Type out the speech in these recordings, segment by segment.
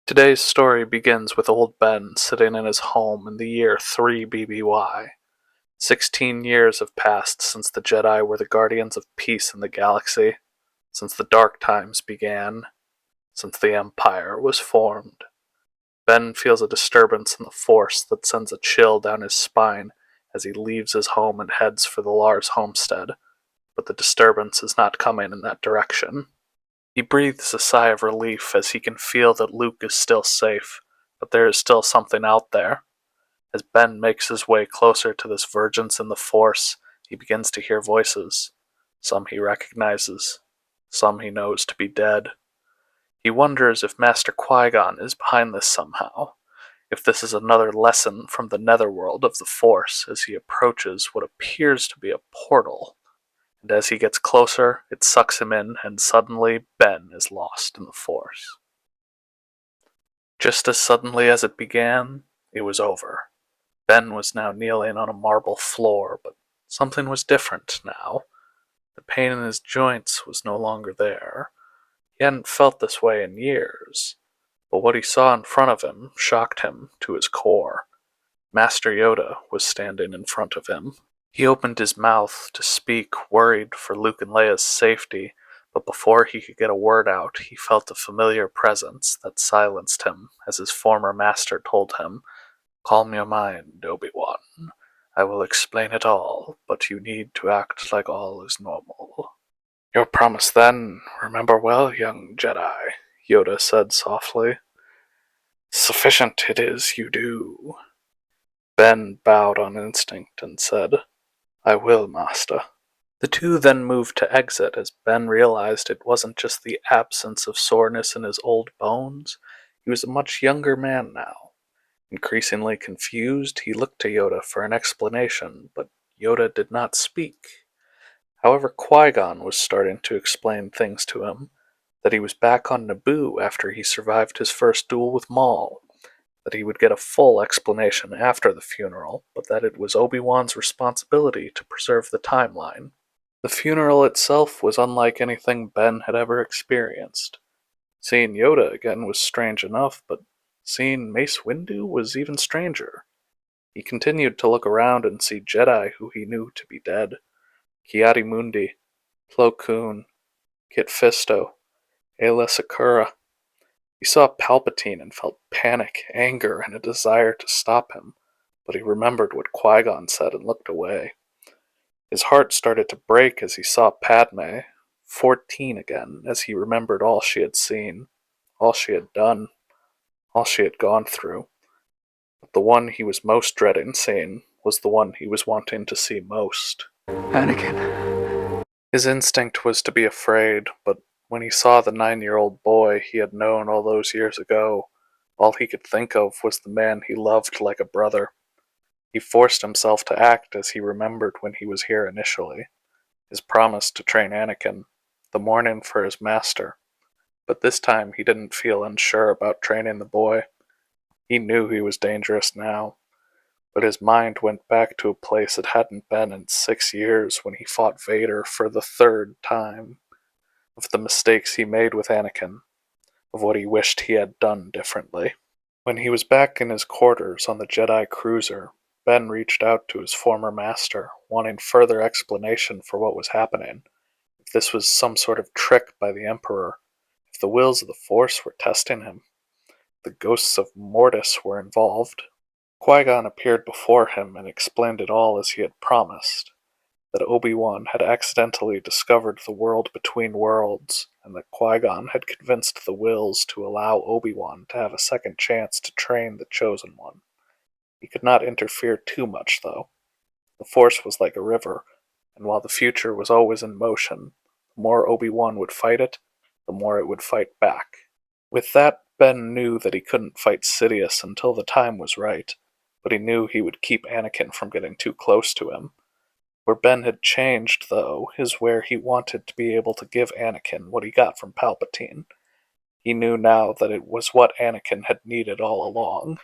Today's story begins with old Ben sitting in his home in the year 3 BBY. 16 years have passed since the Jedi were the guardians of peace in the galaxy, since the Dark Times began, since the Empire was formed. Ben feels a disturbance in the Force that sends a chill down his spine as he leaves his home and heads for the Lars homestead, but the disturbance is not coming in that direction. He breathes a sigh of relief as he can feel that Luke is still safe, but there is still something out there. As Ben makes his way closer to this vergence in the Force, he begins to hear voices. Some he recognizes, some he knows to be dead. He wonders if Master Qui-Gon is behind this somehow, if this is another lesson from the netherworld of the Force as he approaches what appears to be a portal. And as he gets closer, it sucks him in, and suddenly Ben is lost in the Force. Just as suddenly as it began, it was over. Ben was now kneeling on a marble floor, but something was different now. The pain in his joints was no longer there. He hadn't felt this way in years, but what he saw in front of him shocked him to his core. Master Yoda was standing in front of him. He opened his mouth to speak, worried for Luke and Leia's safety, but before he could get a word out, he felt a familiar presence that silenced him as his former master told him, "Calm your mind, Obi-Wan. I will explain it all, but you need to act like all is normal." "Your promise then, remember well, young Jedi," Yoda said softly. "Sufficient it is you do." Ben bowed on instinct and said, "I will, Master." The two then moved to exit as Ben realized it wasn't just the absence of soreness in his old bones. He was a much younger man now. Increasingly confused, he looked to Yoda for an explanation, but Yoda did not speak. However, Qui-Gon was starting to explain things to him, that he was back on Naboo after he survived his first duel with Maul, that he would get a full explanation after the funeral, but that it was Obi-Wan's responsibility to preserve the timeline. The funeral itself was unlike anything Ben had ever experienced. Seeing Yoda again was strange enough, but seeing Mace Windu was even stranger. He continued to look around and see Jedi who he knew to be dead. Ki-Adi-Mundi, Plo Koon, Kit Fisto, Aayla Secura. He saw Palpatine and felt panic, anger, and a desire to stop him, but he remembered what Qui-Gon said and looked away. His heart started to break as he saw Padme, 14 again, as he remembered all she had seen, all she had done, all she had gone through. But the one he was most dreading seeing was the one he was wanting to see most. Anakin. His instinct was to be afraid, but when he saw the 9-year-old boy he had known all those years ago, all he could think of was the man he loved like a brother. He forced himself to act as he remembered when he was here initially, his promise to train Anakin, the morning for his master. But this time he didn't feel unsure about training the boy. He knew he was dangerous now, but his mind went back to a place it hadn't been in 6 years when he fought Vader for the 3rd time, of the mistakes he made with Anakin, of what he wished he had done differently. When he was back in his quarters on the Jedi cruiser, Ben reached out to his former master, wanting further explanation for what was happening. If this was some sort of trick by the Emperor, if the wills of the Force were testing him, the ghosts of Mortis were involved. Qui-Gon appeared before him and explained it all as he had promised, that Obi-Wan had accidentally discovered the world between worlds, and that Qui-Gon had convinced the wills to allow Obi-Wan to have a second chance to train the Chosen One. He could not interfere too much, though. The Force was like a river, and while the future was always in motion, the more Obi-Wan would fight it, the more it would fight back. With that, Ben knew that he couldn't fight Sidious until the time was right, but he knew he would keep Anakin from getting too close to him. Where Ben had changed, though, is where he wanted to be able to give Anakin what he got from Palpatine. He knew now that it was what Anakin had needed all along.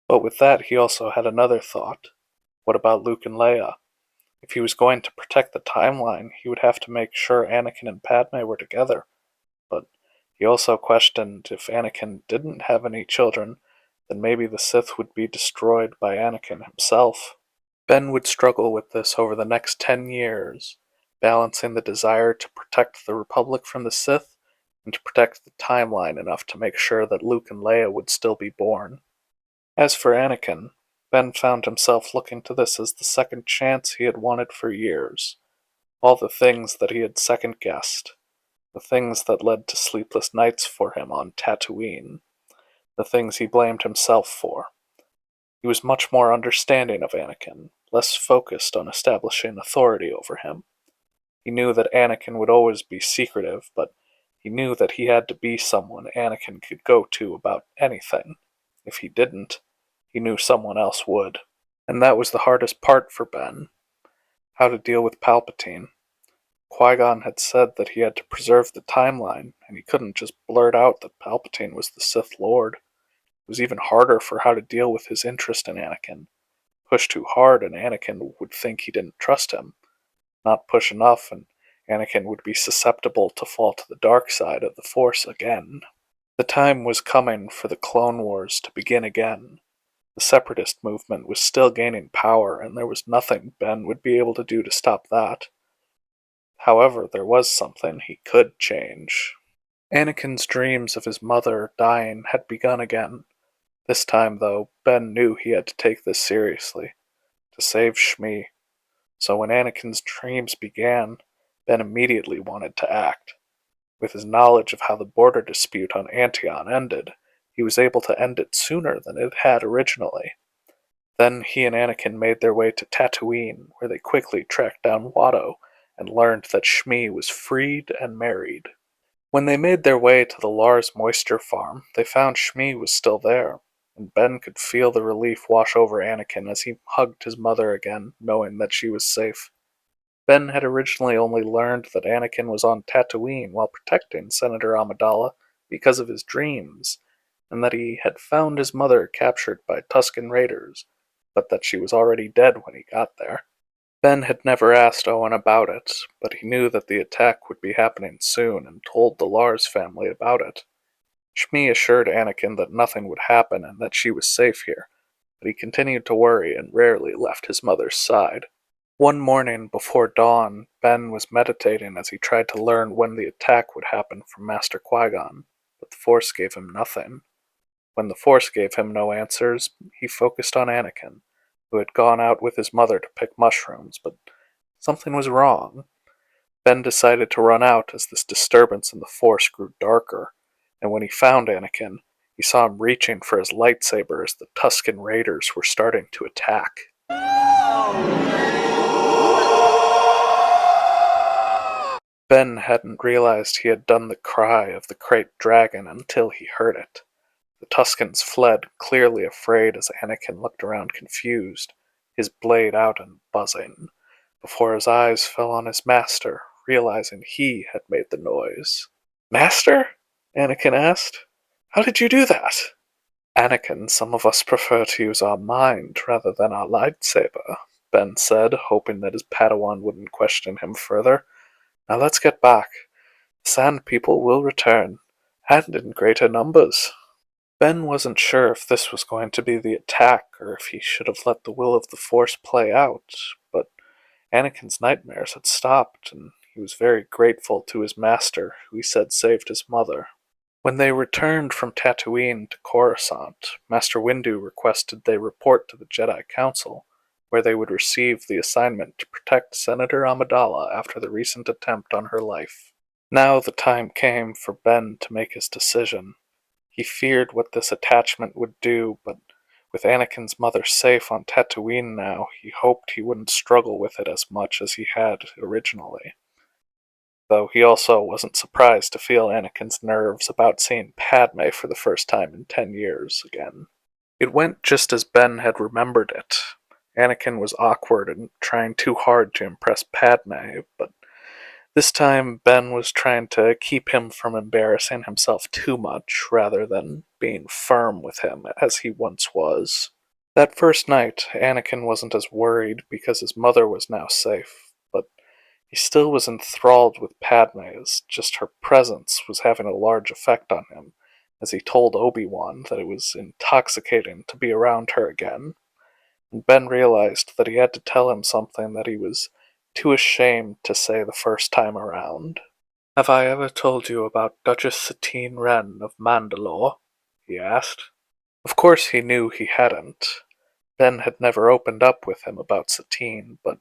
But with that, he also had another thought. What about Luke and Leia? If he was going to protect the timeline, he would have to make sure Anakin and Padme were together. But He also questioned if Anakin didn't have any children, then maybe the Sith would be destroyed by Anakin himself. Ben would struggle with this over the next 10 years, balancing the desire to protect the Republic from the Sith and to protect the timeline enough to make sure that Luke and Leia would still be born. As for Anakin, Ben found himself looking to this as the second chance he had wanted for years. All the things that he had second-guessed, the things that led to sleepless nights for him on Tatooine, the things he blamed himself for. He was much more understanding of Anakin, less focused on establishing authority over him. He knew that Anakin would always be secretive, but he knew that he had to be someone Anakin could go to about anything. If he didn't, he knew someone else would. And that was the hardest part for Ben, how to deal with Palpatine. Qui-Gon had said that he had to preserve the timeline, and he couldn't just blurt out that Palpatine was the Sith Lord. It was even harder for how to deal with his interest in Anakin. Push too hard and Anakin would think he didn't trust him. Not push enough and Anakin would be susceptible to fall to the dark side of the Force again. The time was coming for the Clone Wars to begin again. The Separatist movement was still gaining power, and there was nothing Ben would be able to do to stop that. However, there was something he could change. Anakin's dreams of his mother dying had begun again. This time, though, Ben knew he had to take this seriously, to save Shmi. So when Anakin's dreams began, Ben immediately wanted to act. With his knowledge of how the border dispute on Antion ended, he was able to end it sooner than it had originally. Then he and Anakin made their way to Tatooine, where they quickly tracked down Watto and learned that Shmi was freed and married. When they made their way to the Lars moisture farm, they found Shmi was still there, and Ben could feel the relief wash over Anakin as he hugged his mother again, knowing that she was safe. Ben had originally only learned that Anakin was on Tatooine while protecting Senator Amidala because of his dreams, and that he had found his mother captured by Tusken raiders, but that she was already dead when he got there. Ben had never asked Owen about it, but he knew that the attack would be happening soon and told the Lars family about it. Shmi assured Anakin that nothing would happen and that she was safe here, but he continued to worry and rarely left his mother's side. One morning before dawn, Ben was meditating as he tried to learn when the attack would happen from Master Qui-Gon, but the Force gave him nothing. When the Force gave him no answers, he focused on Anakin, who had gone out with his mother to pick mushrooms, but something was wrong. Ben decided to run out as this disturbance in the Force grew darker, and when he found Anakin, he saw him reaching for his lightsaber as the Tusken Raiders were starting to attack. Ben hadn't realized he had done the cry of the Krayt Dragon until he heard it. The Tuskens fled, clearly afraid, as Anakin looked around confused, his blade out and buzzing, before his eyes fell on his master, realizing he had made the noise. "Master?" Anakin asked. "How did you do that?" "Anakin, some of us prefer to use our mind rather than our lightsaber," Ben said, hoping that his Padawan wouldn't question him further. "Now let's get back. The Sand People will return, and in greater numbers." Ben wasn't sure if this was going to be the attack or if he should have let the will of the Force play out, but Anakin's nightmares had stopped, and he was very grateful to his master, who he said saved his mother. When they returned from Tatooine to Coruscant, Master Windu requested they report to the Jedi Council, where they would receive the assignment to protect Senator Amidala after the recent attempt on her life. Now the time came for Ben to make his decision. He feared what this attachment would do, but with Anakin's mother safe on Tatooine now, he hoped he wouldn't struggle with it as much as he had originally. Though he also wasn't surprised to feel Anakin's nerves about seeing Padme for the first time in 10 years again. It went just as Ben had remembered it. Anakin was awkward and trying too hard to impress Padme, but this time, Ben was trying to keep him from embarrassing himself too much, rather than being firm with him as he once was. That first night, Anakin wasn't as worried because his mother was now safe, but He still was enthralled with Padme, as just her presence was having a large effect on him, as he told Obi-Wan that it was intoxicating to be around her again. And Ben realized that he had to tell him something that he was too ashamed to say the first time around. "Have I ever told you about Duchess Satine Wren of Mandalore?" he asked. Of course he knew he hadn't. Ben had never opened up with him about Satine, but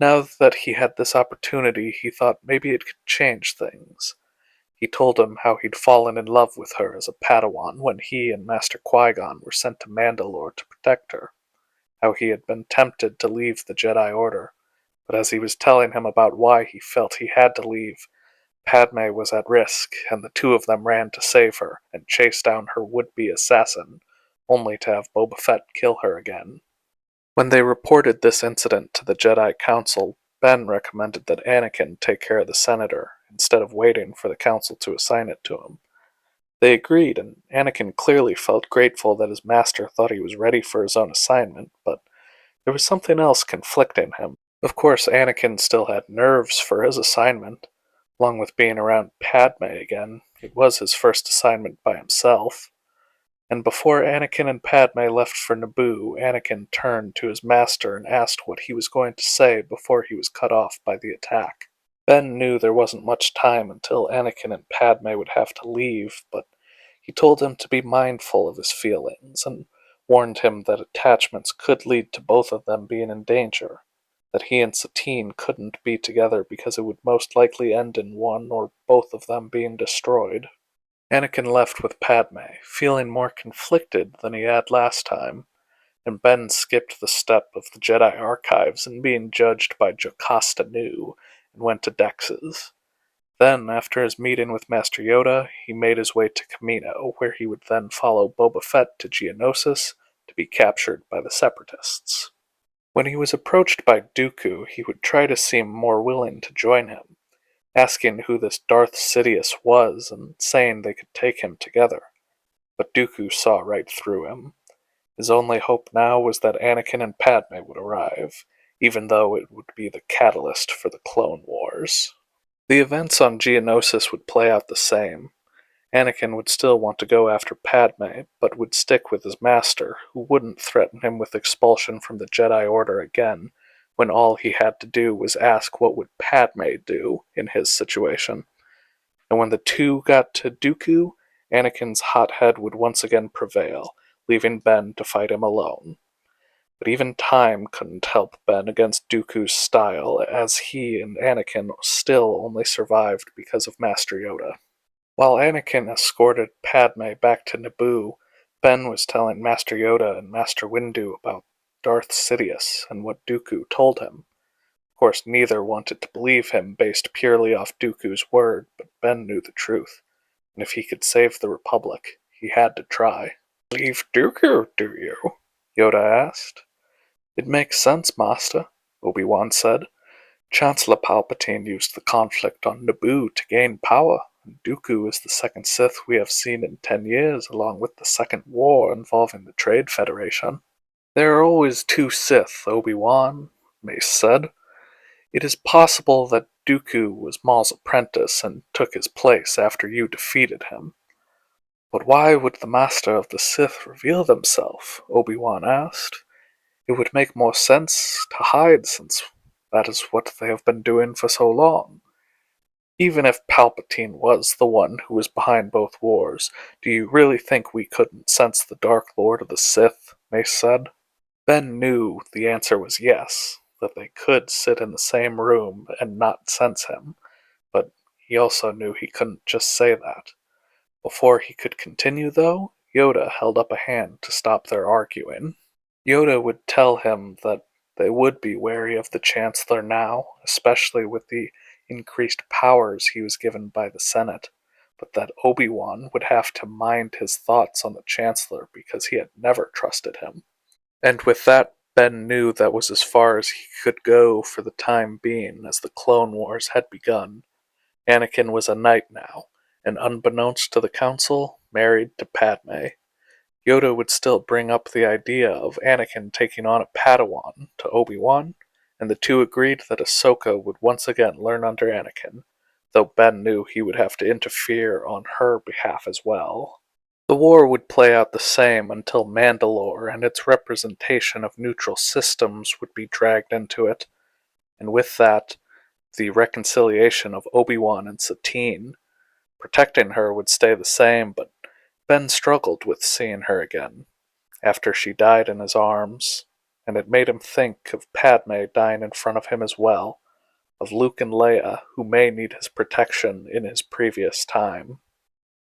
now that he had this opportunity, he thought maybe it could change things. He told him how he'd fallen in love with her as a Padawan when he and Master Qui-Gon were sent to Mandalore to protect her, how he had been tempted to leave the Jedi Order, but as he was telling him about why he felt he had to leave, Padme was at risk, and the two of them ran to save her and chase down her would-be assassin, only to have Boba Fett kill her again. When they reported this incident to the Jedi Council, Ben recommended that Anakin take care of the senator, instead of waiting for the Council to assign it to him. They agreed, and Anakin clearly felt grateful that his master thought he was ready for his own assignment, but there was something else conflicting him. Of course, Anakin still had nerves for his assignment. Along with being around Padme again, it was his first assignment by himself. And before Anakin and Padme left for Naboo, Anakin turned to his master and asked what he was going to say before he was cut off by the attack. Ben knew there wasn't much time until Anakin and Padme would have to leave, but he told him to be mindful of his feelings and warned him that attachments could lead to both of them being in danger, that he and Satine couldn't be together because it would most likely end in one or both of them being destroyed. Anakin left with Padme, feeling more conflicted than he had last time, and Ben skipped the step of the Jedi Archives and being judged by Jocasta Nu and went to Dex's. Then, after his meeting with Master Yoda, he made his way to Kamino, where he would then follow Boba Fett to Geonosis to be captured by the Separatists. When he was approached by Dooku, he would try to seem more willing to join him, asking who this Darth Sidious was and saying they could take him together. But Dooku saw right through him. His only hope now was that Anakin and Padme would arrive, even though it would be the catalyst for the Clone Wars. The events on Geonosis would play out the same. Anakin would still want to go after Padme, but would stick with his master, who wouldn't threaten him with expulsion from the Jedi Order again, when all he had to do was ask what would Padme do in his situation. And when the two got to Dooku, Anakin's hot head would once again prevail, leaving Ben to fight him alone. But even time couldn't help Ben against Dooku's style, as he and Anakin still only survived because of Master Yoda. While Anakin escorted Padme back to Naboo, Ben was telling Master Yoda and Master Windu about Darth Sidious and what Dooku told him. Of course, neither wanted to believe him based purely off Dooku's word, but Ben knew the truth, and if he could save the Republic, he had to try. "Believe Dooku, do you?" Yoda asked. "It makes sense, Master," Obi-Wan said. "Chancellor Palpatine used the conflict on Naboo to gain power, and Dooku is the second Sith we have seen in 10 years, along with the second war involving the Trade Federation." "There are always two Sith, Obi-Wan," Mace said. "It is possible that Dooku was Maul's apprentice and took his place after you defeated him." "But why would the Master of the Sith reveal themselves?" Obi-Wan asked. "It would make more sense to hide, since that is what they have been doing for so long." "Even if Palpatine was the one who was behind both wars, do you really think we couldn't sense the Dark Lord of the Sith?" Mace said. Ben knew the answer was yes, that they could sit in the same room and not sense him, but he also knew he couldn't just say that. Before he could continue, though, Yoda held up a hand to stop their arguing. Yoda would tell him that they would be wary of the Chancellor now, especially with the increased powers he was given by the Senate, but that Obi-Wan would have to mind his thoughts on the Chancellor because he had never trusted him. And with that, Ben knew that was as far as he could go for the time being, as the Clone Wars had begun. Anakin was a knight now, and unbeknownst to the Council, married to Padme. Yoda would still bring up the idea of Anakin taking on a Padawan to Obi-Wan, and the two agreed that Ahsoka would once again learn under Anakin, though Ben knew he would have to interfere on her behalf as well. The war would play out the same until Mandalore and its representation of neutral systems would be dragged into it, and with that, the reconciliation of Obi-Wan and Satine. Protecting her would stay the same, but Ben struggled with seeing her again, after she died in his arms, and it made him think of Padme dying in front of him as well, of Luke and Leia, who may need his protection in his previous time.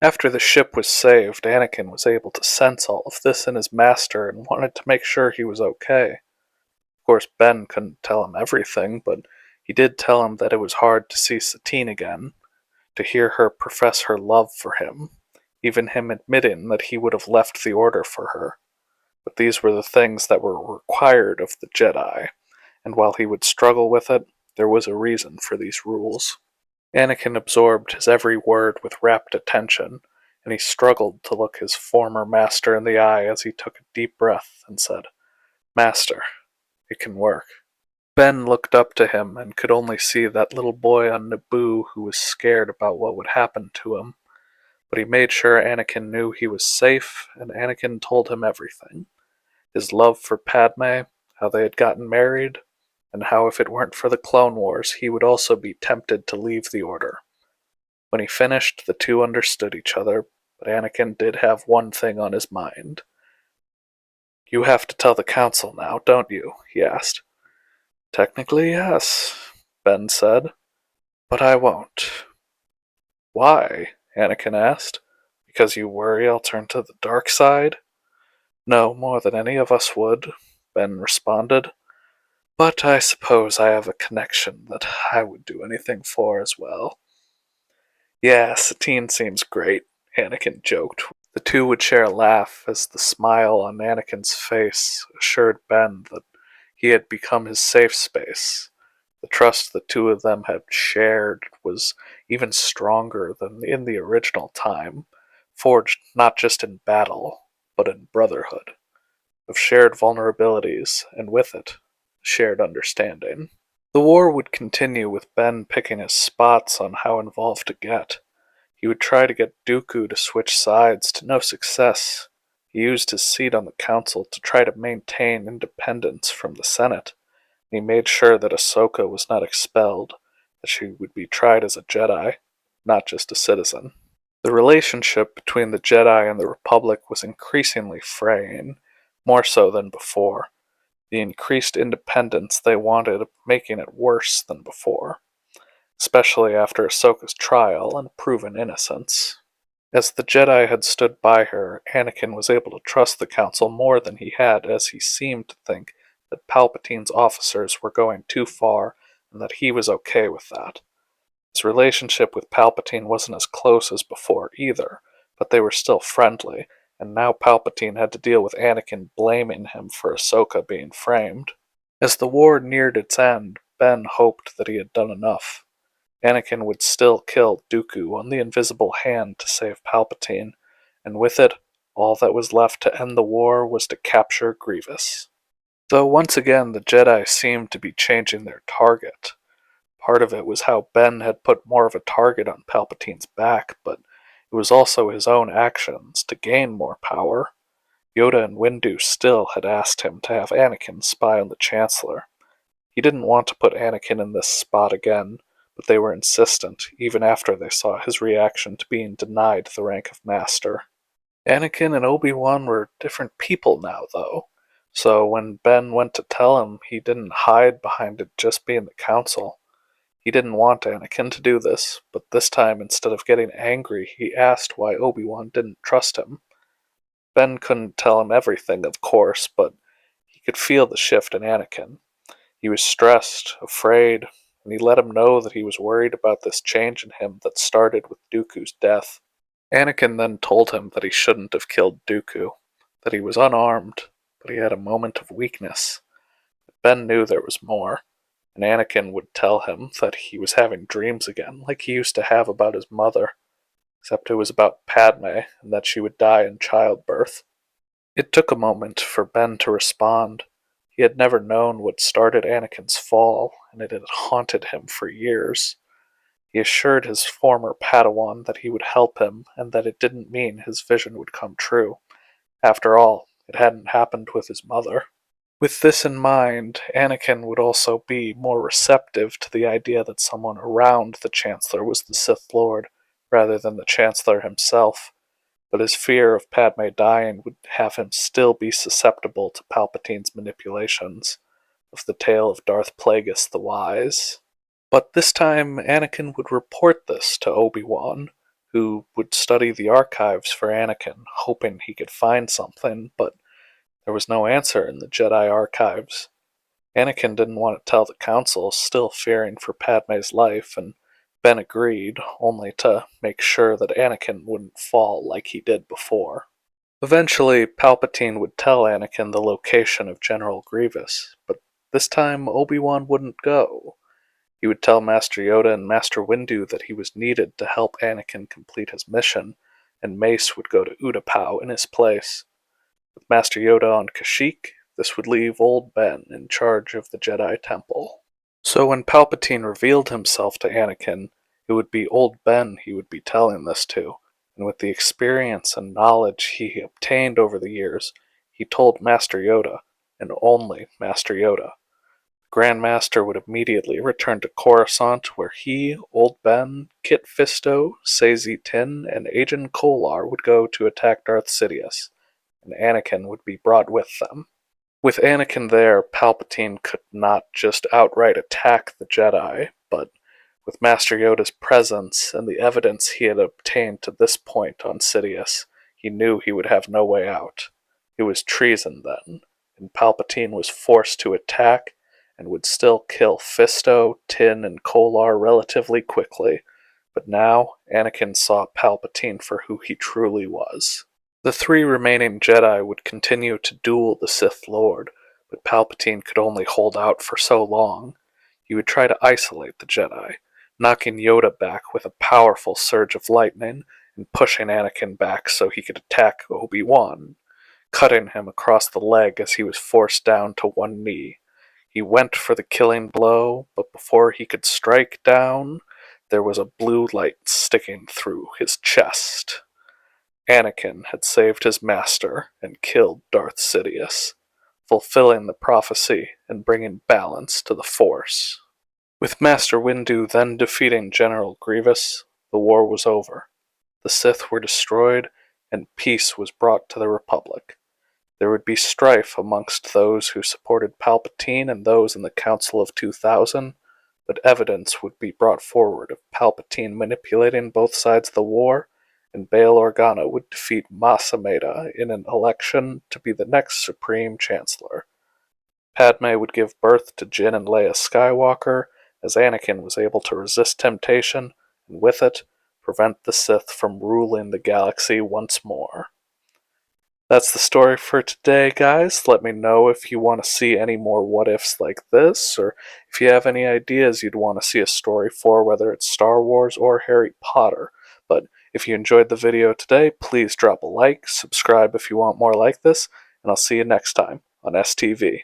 After the ship was saved, Anakin was able to sense all of this in his master and wanted to make sure he was okay. Of course, Ben couldn't tell him everything, but he did tell him that it was hard to see Satine again, to hear her profess her love for him, even him admitting that he would have left the Order for her. But these were the things that were required of the Jedi, and while he would struggle with it, there was a reason for these rules. Anakin absorbed his every word with rapt attention, and he struggled to look his former master in the eye as he took a deep breath and said, "Master, it can work." Ben looked up to him and could only see that little boy on Naboo who was scared about what would happen to him, but he made sure Anakin knew he was safe, and Anakin told him everything. His love for Padme, how they had gotten married, and how if it weren't for the Clone Wars, he would also be tempted to leave the Order. When he finished, the two understood each other, but Anakin did have one thing on his mind. "You have to tell the Council now, don't you?" he asked. "Technically, yes," Ben said, "but I won't." "Why?" Anakin asked. "Because you worry I'll turn to the dark side?" "No, more than any of us would," Ben responded. "But I suppose I have a connection that I would do anything for as well." "Yeah, Satine seems great," Anakin joked. The two would share a laugh as the smile on Anakin's face assured Ben that he had become his safe space. The trust the two of them had shared was even stronger than in the original time, forged not just in battle, but in brotherhood, of shared vulnerabilities, and with it, shared understanding. The war would continue with Ben picking his spots on how involved to get. He would try to get Dooku to switch sides to no success. He used his seat on the council to try to maintain independence from the Senate. He made sure that Ahsoka was not expelled, that she would be tried as a Jedi, not just a citizen. The relationship between the Jedi and the Republic was increasingly fraying, more so than before. The increased independence they wanted making it worse than before, especially after Ahsoka's trial and proven innocence. As the Jedi had stood by her, Anakin was able to trust the Council more than he had, as he seemed to think that Palpatine's officers were going too far and that he was okay with that. His relationship with Palpatine wasn't as close as before either, but they were still friendly, and now Palpatine had to deal with Anakin blaming him for Ahsoka being framed. As the war neared its end, Ben hoped that he had done enough. Anakin would still kill Dooku on the invisible hand to save Palpatine, and with it, all that was left to end the war was to capture Grievous. Though once again the Jedi seemed to be changing their target. Part of it was how Ben had put more of a target on Palpatine's back, but it was also his own actions to gain more power. Yoda and Windu still had asked him to have Anakin spy on the Chancellor. He didn't want to put Anakin in this spot again, but they were insistent, even after they saw his reaction to being denied the rank of Master. Anakin and Obi-Wan were different people now, though, so when Ben went to tell him, he didn't hide behind it just being the Council. He didn't want Anakin to do this, but this time, instead of getting angry, he asked why Obi-Wan didn't trust him. Ben couldn't tell him everything, of course, but he could feel the shift in Anakin. He was stressed, afraid, and he let him know that he was worried about this change in him that started with Dooku's death. Anakin then told him that he shouldn't have killed Dooku, that he was unarmed, but he had a moment of weakness. Ben knew there was more, and Anakin would tell him that he was having dreams again, like he used to have about his mother, except it was about Padme, and that she would die in childbirth. It took a moment for Ben to respond. He had never known what started Anakin's fall, and it had haunted him for years. He assured his former Padawan that he would help him and that it didn't mean his vision would come true. After all, it hadn't happened with his mother. With this in mind, Anakin would also be more receptive to the idea that someone around the Chancellor was the Sith Lord, rather than the Chancellor himself, but his fear of Padme dying would have him still be susceptible to Palpatine's manipulations, of the tale of Darth Plagueis the Wise. But this time, Anakin would report this to Obi-Wan, who would study the archives for Anakin, hoping he could find something, but there was no answer in the Jedi archives. Anakin didn't want to tell the Council, still fearing for Padme's life, and Ben agreed, only to make sure that Anakin wouldn't fall like he did before. Eventually, Palpatine would tell Anakin the location of General Grievous, but this time Obi-Wan wouldn't go. He would tell Master Yoda and Master Windu that he was needed to help Anakin complete his mission, and Mace would go to Utapau in his place. With Master Yoda on Kashyyyk, this would leave Old Ben in charge of the Jedi Temple. So when Palpatine revealed himself to Anakin, it would be Old Ben he would be telling this to, and with the experience and knowledge he obtained over the years, he told Master Yoda, and only Master Yoda. The Grand Master would immediately return to Coruscant, where he, Old Ben, Kit Fisto, Sazy Tin, and Agen Kolar would go to attack Darth Sidious, and Anakin would be brought with them. With Anakin there, Palpatine could not just outright attack the Jedi, but with Master Yoda's presence and the evidence he had obtained to this point on Sidious, he knew he would have no way out. It was treason then, and Palpatine was forced to attack and would still kill Fisto, Tin, and Kolar relatively quickly, but now Anakin saw Palpatine for who he truly was. The three remaining Jedi would continue to duel the Sith Lord, but Palpatine could only hold out for so long. He would try to isolate the Jedi, knocking Yoda back with a powerful surge of lightning and pushing Anakin back so he could attack Obi-Wan, cutting him across the leg as he was forced down to one knee. He went for the killing blow, but before he could strike down, there was a blue light sticking through his chest. Anakin had saved his master and killed Darth Sidious, fulfilling the prophecy and bringing balance to the Force. With Master Windu then defeating General Grievous, the war was over. The Sith were destroyed, and peace was brought to the Republic. There would be strife amongst those who supported Palpatine and those in the Council of 2000, but evidence would be brought forward of Palpatine manipulating both sides of the war, and Bail Organa would defeat Mas Amedda in an election to be the next Supreme Chancellor. Padme would give birth to Jyn and Leia Skywalker, as Anakin was able to resist temptation, and with it, prevent the Sith from ruling the galaxy once more. That's the story for today, guys. Let me know if you want to see any more what-ifs like this, or if you have any ideas you'd want to see a story for, whether it's Star Wars or Harry Potter. But if you enjoyed the video today, please drop a like, subscribe if you want more like this, and I'll see you next time on STV.